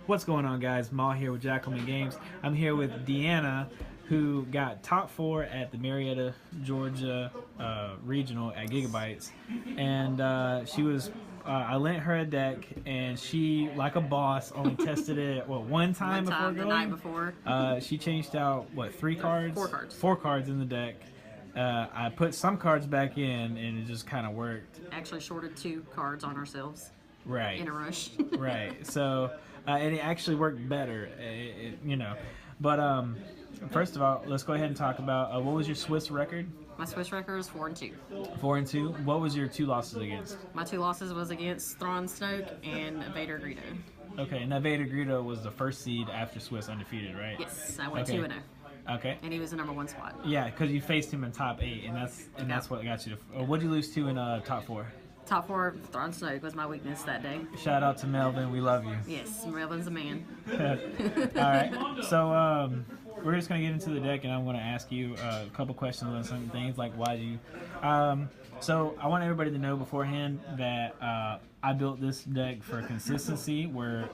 What's going on, guys? Maul here with Jackalmen Games. I'm here with Deanna, who got top 4 at the Marietta, Georgia regional at Gigabytes, and she was. I lent her a deck, and she, like a boss, only tested it one time before going. The night before. She changed out 3 cards? 4 cards. 4 cards in the deck. I put some cards back in, and it just kind of worked. Actually, shorted 2 cards on ourselves. Right. In a rush. Right. So, and it actually worked better, But first of all, let's go ahead and talk about what was your Swiss record? My Swiss record is 4-2. 4-2. What was your 2 losses against? My 2 losses was against Thrawn Snoke and Vader Greedo. Okay, and that Vader Greedo was the first seed after Swiss undefeated, right? Yes, I went 2-0. Okay. And he was the number 1 spot. Yeah, because you faced him in top 8, and that's what got you to. What'd you lose to in top 4? Top 4, Thrawn Snoke was my weakness that day. Shout out to Melvin, we love you. Yes, Melvin's a man. All right, so we're just gonna get into the deck, and I'm gonna ask you a couple questions on some things like why you. So I want everybody to know beforehand that I built this deck for consistency, where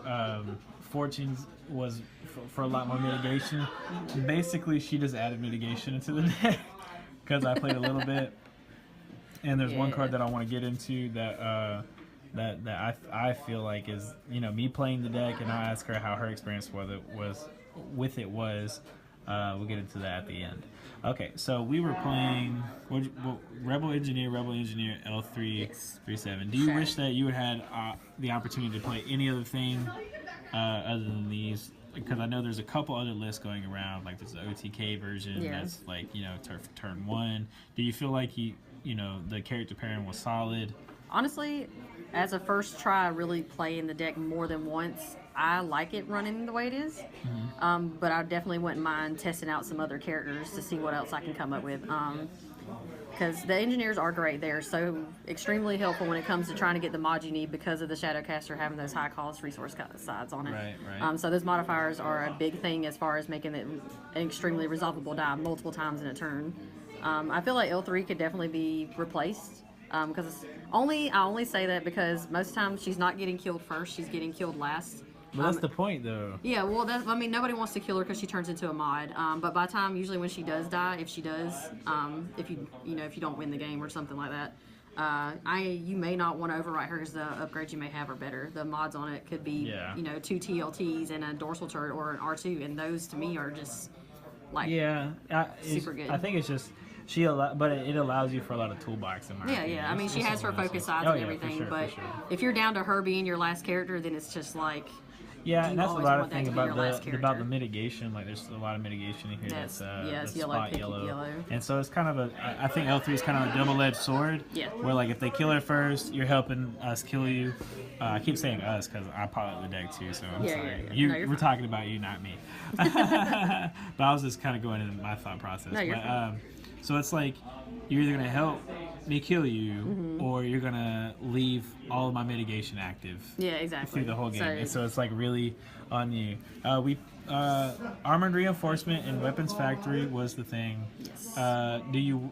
Fortunes was for a lot more mitigation. Basically, she just added mitigation into the deck because I played a little bit. And there's one card that I want to get into that I feel like is me playing the deck, and I'll ask her how her experience was. We'll get into that at the end. Okay, so we were playing Rebel Engineer, L337. Do you wish that you had the opportunity to play any other thing other than these? Because I know there's a couple other lists going around, like there's the OTK version that's like turn 1. Do you feel like the character pairing was solid? Honestly, as a first try, really playing the deck more than once, I like it running the way it is. Mm-hmm. But I definitely wouldn't mind testing out some other characters to see what else I can come up with. Because the engineers are great. They're so extremely helpful when it comes to trying to get the mod you need because of the Shadowcaster having those high cost resource sides on it. Right. So those modifiers are a big thing as far as making it an extremely resolvable die multiple times in a turn. I feel like L3 could definitely be replaced because I only say that because most times she's not getting killed first, she's getting killed last. Well, that's the point, though. Yeah, well, nobody wants to kill her because she turns into a mod. But by the time, usually when she does die, if she does, if you don't win the game or something like that, you may not want to overwrite her because the upgrades you may have are better. The mods on it could be, 2 TLTs and a dorsal turret or an R2, and those to me are just like super good. I think it's just but it allows you for a lot of toolbox in my opinion. Yeah. I mean, she has her focus sides and everything, but if you're down to her being your last character, then it's just like. Yeah, and that's a lot of things about the mitigation. Like, there's a lot of mitigation in here that's spot yellow. And so it's kind of I think L3 is kind of a double-edged sword. Yeah. Where, like, if they kill her first, you're helping us kill you. I keep saying us because I pilot the deck too, so I'm sorry. Yeah. We're talking about you, not me. But I was just kind of going into my thought process. No, you're fine. So it's like you're either going to help me kill you, or you're going to leave all of my mitigation active through the whole game. And so it's like really on you. Armored Reinforcement and Weapons Factory was the thing. Yes. Do you,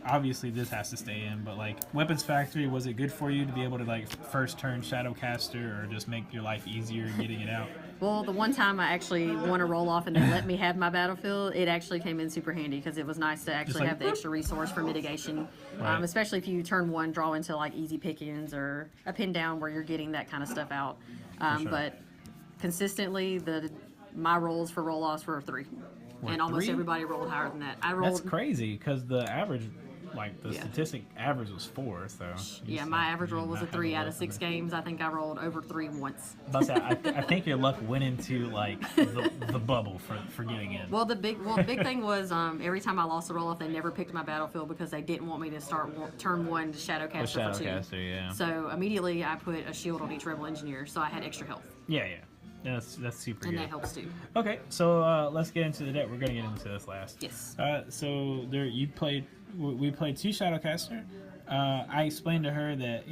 obviously this has to stay in, but Weapons Factory, was it good for you to be able to first turn Shadowcaster or just make your life easier getting it out? Well, the one time I actually won a roll-off and they let me have my battlefield, it actually came in super handy because it was nice to actually have the extra resource for mitigation, especially if you turn 1, draw into easy pickings or a pin down where you're getting that kind of stuff out. But consistently, my rolls for roll-offs were 3. And almost 3? Everybody rolled higher than that. That's crazy because the average... statistic average was 4, so... Yeah, my average roll was a 3 out of 6 games. I think I rolled over 3 once. But I think your luck went into, the bubble for getting in. Well, the big thing was every time I lost a roll-off, they never picked my battlefield because they didn't want me to start turn 1 to Shadowcaster for 2. Yeah. So immediately I put a shield on each Rebel Engineer, so I had extra health. Yeah. That's super good. And that helps too. Okay, so let's get into the deck. We're going to get into this last. Yes. So we played 2 Shadowcaster. I explained to her that,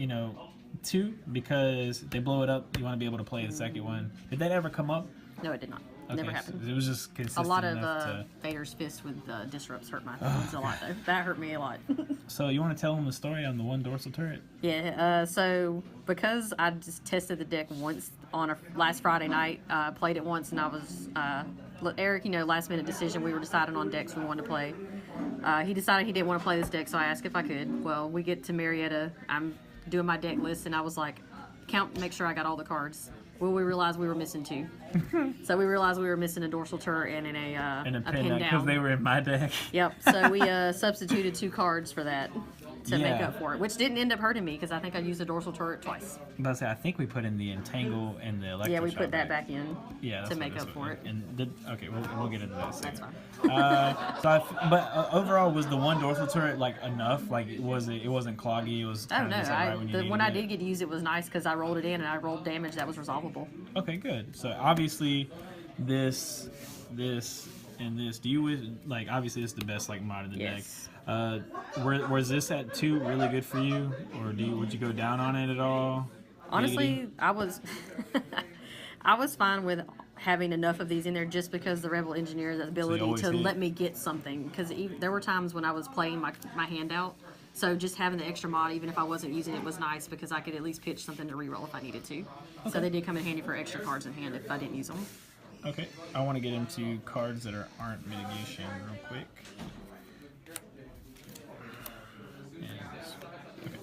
2 because they blow it up. You want to be able to play the second one. Did that ever come up? No, it did not. Okay, Never happened. So it was just consistent A lot of enough to... Vader's fist with disrupts hurt my feelings a lot, though. That hurt me a lot. So you want to tell them the story on the one dorsal turret? Yeah, so because I just tested the deck once on last Friday night, played it once, and I was... Eric, last minute decision, we were deciding on decks we wanted to play. He decided he didn't want to play this deck, so I asked if I could. Well, we get to Marietta, I'm doing my deck list, and I was like, make sure I got all the cards. Well, we realized we were missing 2. So we realized we were missing a dorsal turret and a pin down. Because they were in my deck. Yep, so we substituted 2 cards for that to make up for it, which didn't end up hurting me because I think I used a dorsal turret twice. But I think we put in the entangle and the electro. Yeah, we put that back in to make up for it. And okay, we'll get into that. That's fine. But overall, was the one dorsal turret like enough? Like, it wasn't cloggy. It was. Oh no! When I did get to use it was nice because I rolled it in and I rolled damage that was resolvable. Okay, good. So obviously, this, and this. Do you like? Obviously, this is the best like mod in the deck. Was this at 2 really good for you, or would you go down on it at all? Honestly, I was fine with having enough of these in there just because the Rebel Engineer's ability to let me get something. Because there were times when I was playing my hand out, so just having the extra mod, even if I wasn't using it, was nice because I could at least pitch something to reroll if I needed to. Okay. So they did come in handy for extra cards in hand if I didn't use them. Okay, I want to get into cards that aren't mitigation real quick. Okay,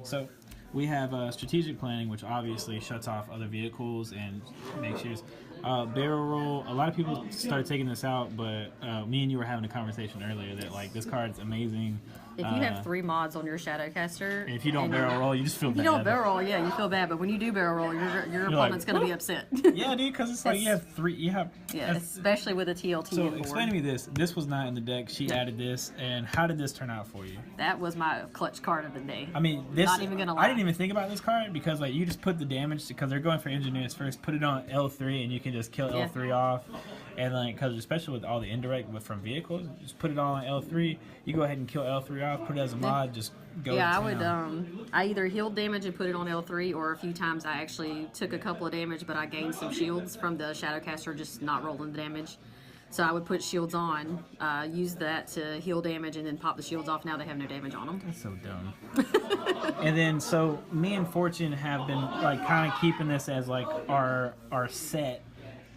so we have strategic planning, which obviously shuts off other vehicles and makes yours. Barrel roll. A lot of people started taking this out, but me and you were having a conversation earlier that like this card's amazing. If you have 3 mods on your Shadowcaster, and if you don't barrel roll, you just feel bad. If you don't barrel roll, yeah, you feel bad. But when you do barrel roll, your opponent's going to be upset. Yeah, dude, because it's like you have 3. Yeah, especially with a TLT. So explain to me this. This was not in the deck. She added this, and how did this turn out for you? That was my clutch card of the day. I mean, this. Not even gonna lie. I didn't even think about this card because like you just put the damage because they're going for engineers first. Put it on L3, and you can just kill L3 off. And like, because especially with all the indirect from vehicles, just put it all on L3. You go ahead and kill L3 off. Put it as a mod. Just go. Yeah, I would. I either healed damage and put it on L3, or a few times I actually took a couple of damage, but I gained some shields from the Shadowcaster, just not rolling the damage. So I would put shields on, use that to heal damage, and then pop the shields off. Now they have no damage on them. That's so dumb. And then, so me and Fortune have been like kind of keeping this as like our set.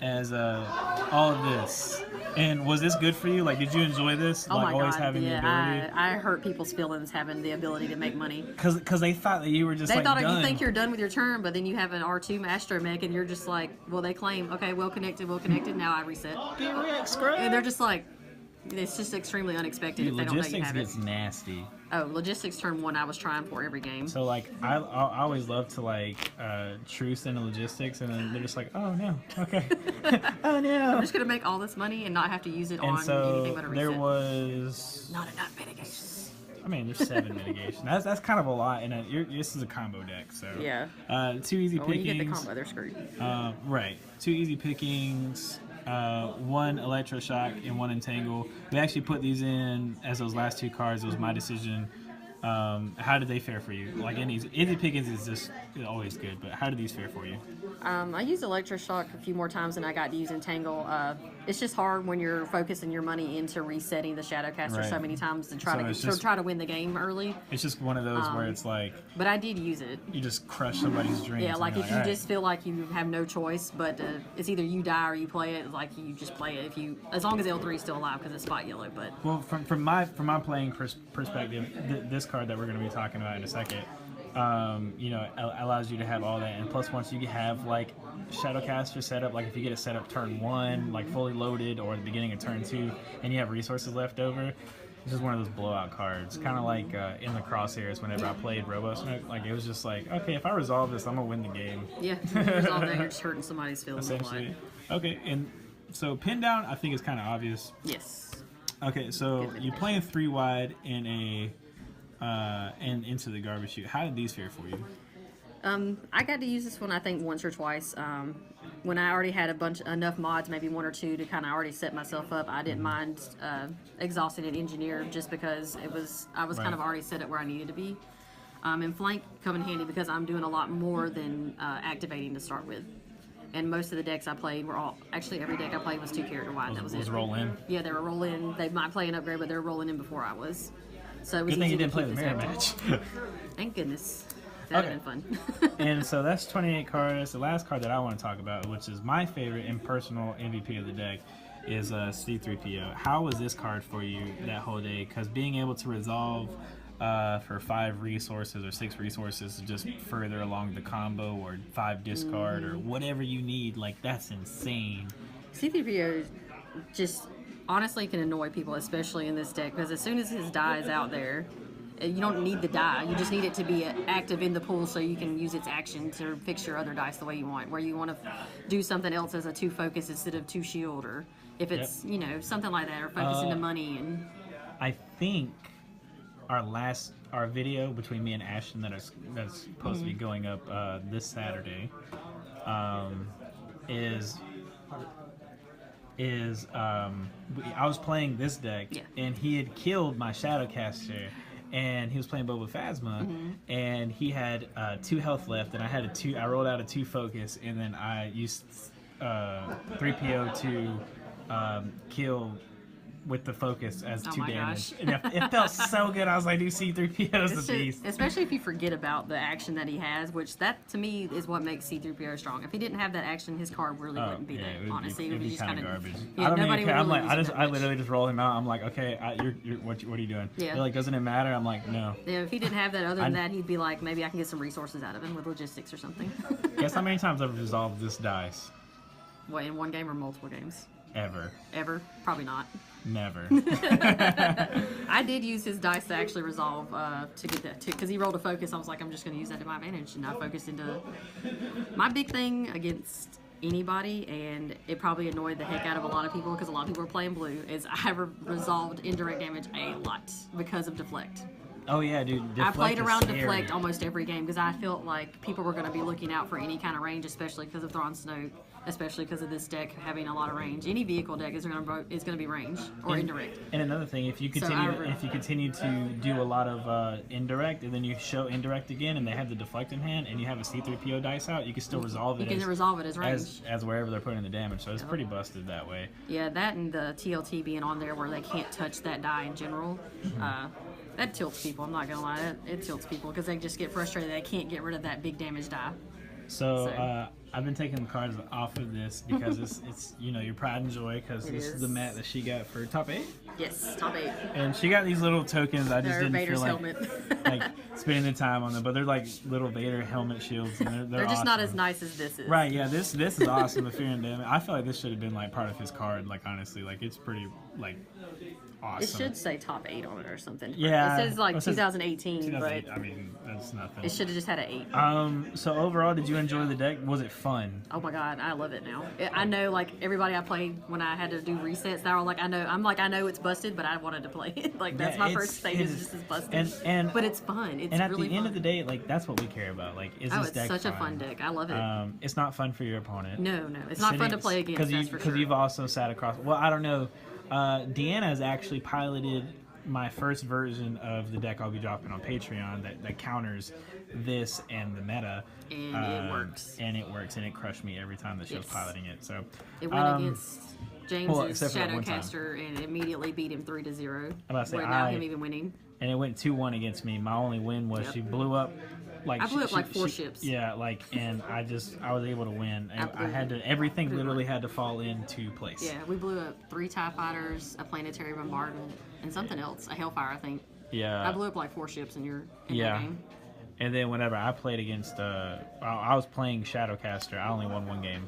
As all of this. And was this good for you? Like, did you enjoy this? Oh like, my always God, having the ability? I hurt people's feelings having the ability to make money. Because they thought that you were just they thought done. You think you're done with your turn, but then you have an R2 Astromech, and you're just like, well, they claim, okay, well connected, now I reset. And they're just like, it's just extremely unexpected if they don't know you have it. Logistics gets nasty. Oh, logistics turn 1 I was trying for every game. So like I always love to like truce into logistics, and then they're just like, oh no, okay. Oh no. I'm just gonna make all this money and not have to use it on anything but a reset. There was not enough mitigation. I mean, there's 7 mitigation. That's kind of a lot, and this is a combo deck, so yeah. 2 easy pickings. When you get the combo, they're screwed. Right, 2 easy pickings. 1 electroshock and 1 entangle. We actually put these in as those last 2 cards. It was my decision. How did they fare for you? Like easy pickings is just always good, but how did these fare for you? I used electroshock a few more times than I got to use entangle. It's just hard when you're focusing your money into resetting the Shadowcaster so many times to try to win the game early. It's just one of those where it's like. But I did use it. You just crush somebody's dreams. Yeah, like if you just feel like you have no choice, but it's either you die or you play it. Like you just play it as long as L3 is still alive because it's spot yellow. But well, from my playing perspective, this card that we're going to be talking about in a second. Allows you to have all that, and plus once you have like Shadowcaster set up, like if you get it set up turn 1, like fully loaded, or the beginning of turn 2, and you have resources left over, it's just one of those blowout cards. Kind of like in the crosshairs whenever I played RoboSmoke, like it was just like, okay, if I resolve this, I'm gonna win the game. Yeah, resolve that, you're just hurting somebody's feelings. Essentially. Okay, and so pin down, I think is kind of obvious. Yes. Okay, so you're playing 3 wide in a. And into the garbage chute. How did these fare for you? I got to use this one I think once or twice. When I already had enough mods, maybe 1 or 2 to kind of already set myself up. I didn't mind exhausting an engineer just because I was kind of already set up where I needed to be. And flank come in handy because I'm doing a lot more than activating to start with. And most of the decks I played were all, actually every deck I played was 2 character wide. That was it. Roll in. Yeah, they were roll in. They might play an upgrade, but they're rolling in before I was. So it was Good thing easy you didn't to play keep the this mirror active. match. Thank goodness. That would have been fun. And so that's 28 cards. The last card that I want to talk about, which is my favorite and personal MVP of the deck, is C3PO. How was this card for you that whole day? Because being able to resolve for 5 resources or 6 resources to just further along the combo, or 5 discard, or whatever you need, like, that's insane. C3PO just honestly can annoy people, especially in this deck, because as soon as his die is out there, you don't need the die. You just need it to be active in the pool so you can use its action to fix your other dice the way you want. Where you want to do something else as a 2 focus instead of 2 shield, or if it's something like that, or focus into money. And I think our video between me and Ashton that's supposed to be going up this Saturday I was playing this deck and he had killed my Shadowcaster. And he was playing Boba Phasma, and he had 2 health left, and I rolled out a 2 focus, and then I used 3PO to kill with the focus as 2 damage. And it felt so good. I was like, dude, C3PO's the beast. Especially if you forget about the action that he has, which that to me is what makes C3PO strong. If he didn't have that action, his card really wouldn't be there. Honestly, it would be just kind of garbage. Yeah, I don't nobody even care. would I'm really like, I literally just roll him out. I'm like, okay, what are you doing? Yeah. They're like, doesn't it matter? I'm like, no. Yeah, if he didn't have that, other than that, he'd be like, maybe I can get some resources out of him with logistics or something. Guess how many times I've resolved this dice? What, in one game or multiple games? Ever. Probably not. Never. I did use his dice to actually resolve to get that too, because he rolled a focus. I was like, I'm just going to use that to my advantage, and I focused into my big thing against anybody, and it probably annoyed the heck out of a lot of people because a lot of people were playing blue. Is I resolved indirect damage a lot because of deflect. Oh yeah, dude. Deflect I played around scary. deflect almost every game because I felt like people were going to be looking out for any kind of range, especially because of Thrawn Snoke, especially because of this deck having a lot of range. Any vehicle deck is going to be range or indirect. And another thing, if you continue to do a lot of indirect, and then you show indirect again, and they have the deflect in hand, and you have a C3PO dice out, you can still resolve it. You can resolve it as range. As wherever they're putting the damage. So it's pretty busted that way. Yeah, that and the TLT being on there where they can't touch that die in general. That tilts people, I'm not gonna lie. It tilts people because they just get frustrated they can't get rid of that big damage die. So I've been taking the cards off of this because it's your pride and joy, because this is the mat that she got for top 8. Yes, top 8. And she got these little tokens. I just didn't Vader's feel like helmet. like spending the time on them, but they're like little Vader helmet shields, and they're just awesome. not as nice as this is. Right? Yeah, this is awesome. The Fear and Damage. I feel like this should have been like part of his card. Like honestly, like it's pretty like awesome. It should say top 8 on it or something. Yeah, it says like it says 2018, but I mean that's nothing. it should have just had an 8. So overall, did you enjoy the deck? Was it fun? Oh my god, I love it now. I know, like everybody I played when I had to do resets, they were like, I know it's busted, but I wanted to play it. Like that's my first stage is just as busted. But it's fun. It's and at really the end fun. of the day, like that's what we care about. Like, is this it's deck such fun? a fun deck. I love it. It's not fun for your opponent. No, it's not fun to play against. That's for sure. Because you've also sat across. Well, I don't know. Deanna has actually piloted my first version of the deck I'll be dropping on Patreon that counters this and the meta. And it works. And it works, and it crushed me every time that she was piloting it. So it went against James's except for Shadowcaster and immediately beat him 3-0. I'm about to say, without him even winning. And it went 2-1 against me. My only win was she blew up. Like I blew up like 4 ships. Yeah, like, and I was able to win. I had to, everything literally had to fall into place. Yeah, we blew up 3 TIE fighters, a planetary bombardment, and something else, a Hellfire, I think. Yeah. I blew up like 4 ships in that game. And then whenever I played against, I was playing Shadowcaster. I only won 1 game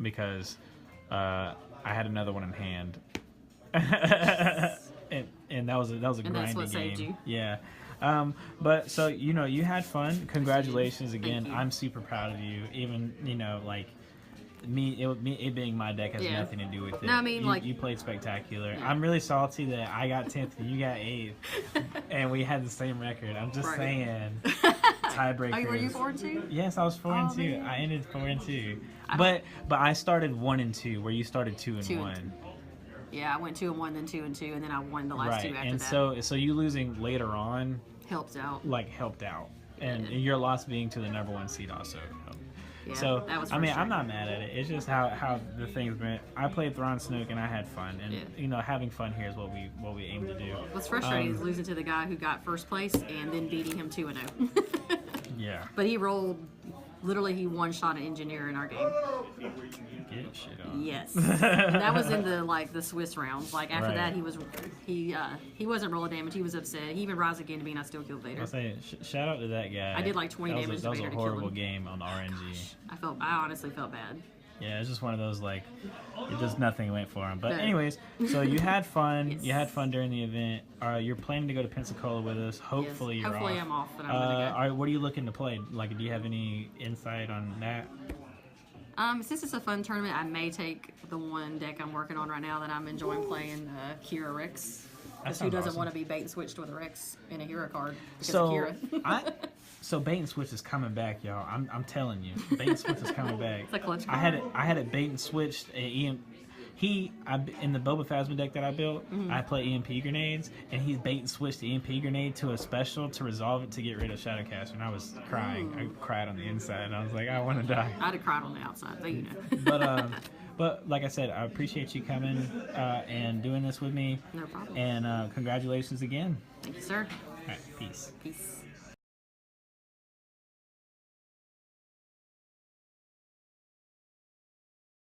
because I had another one in hand. and that was a grinding game. That's what saved you. Yeah. But so you had fun. Congratulations again. I'm super proud of you. Even like it being my deck has nothing to do with it. No, I mean you played spectacular. Yeah. I'm really salty that I got 10th and you got 8th, and we had the same record. I'm just saying. Tiebreakers. Were you 4-2? Yes, I was 4-2. Man. I ended 4-2. But I started 1-2, where you started 2-1. Yeah, I went 2-1, then 2-2, and then I won the last 2 after and that. so you losing later on helped out. helped out. and your loss being to the #1 seed also helped. Yeah, So that was I mean, I'm frustrating. not mad at it. It's just how the things went. I played Thrawn Snook and I had fun, and you know, having fun here is what we aim to do. What's frustrating is losing to the guy who got first place and then beating him 2-0. Yeah. But he rolled. Literally, he one-shot an engineer in our game. Get shit on. Yes, that was in the Swiss rounds. Like after Right. that, he wasn't rolling damage. He was upset. He even rise again to me, and I still killed Vader. I'll say shout out to that guy. I did like 20 damage to That was Vader a to kill horrible him. game on the RNG. I honestly felt bad. Yeah, it's just one of those like, it just nothing went for him. But No. anyways, so you had fun. Yes. You had fun during the event. You're planning to go to Pensacola with us. Hopefully Yes. you're Hopefully off. I'm off, but I'm gonna go. What are you looking to play? Like, do you have any insight on that? Since it's a fun tournament, I may take the one deck I'm working on right now that I'm enjoying playing, Kira Rex. Because who sounds doesn't awesome. want to be bait and switched with a Rex in a hero card because of So Kira? so bait and switch is coming back, y'all. I'm telling you, bait and switch is coming back. It's a clutch I had it bait and switched. In the Boba Phasma deck that I built, I play EMP grenades, and he's bait and switched the EMP grenade to a special to resolve it to get rid of Shadowcaster, and I was crying. I cried on the inside, and I was like, I want to die. I'd have cried on the outside, but you know. But like I said, I appreciate you coming and doing this with me. No problem. And congratulations again. Thank you, sir. All right, peace. Peace.